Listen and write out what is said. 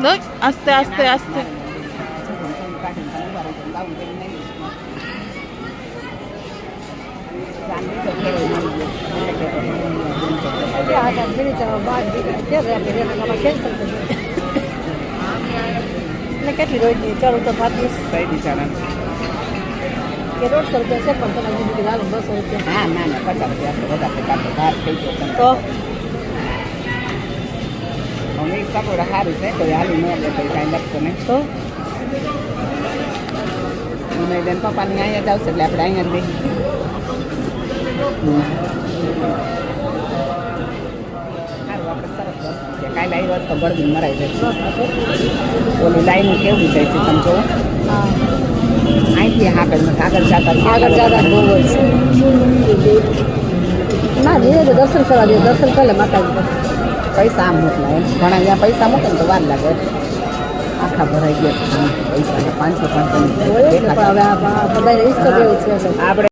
નહીં આસ્તે આસ્તે આસ્તે કેટલી રોજ ચાલો તો 35 કે 150 રૂપિયા છે પણ તમારી દીદી લાલો 200 રૂપિયા ના ના 50 રૂપિયા વધારે થઈ જશે તો અમે સપોડા સારું છે કોઈ હાલી ન લે તો કાંઈ લખતો નહીં તો મેં પપ્પાને અહીંયા જ આવશે એટલે આપણે અહીંયા જ બેસી સારું આપણે સરસ દર્શન છે કાલે આવ્યો તો ગળદી મરાઈ જાય ઓલી લાઈન કેવું જાય છે તમે જોવો અહીંથી આગળ જતા બહુ જ ના ધીરે તો દર્શન કરવા દે દર્શન કરે માતાજી પૈસા આમ મોકલાય ઘણા અહીંયા પૈસા મૂકે ને તો વાર લાગે આખા ભરાઈ ગયા પૈસા 500 500 આપણે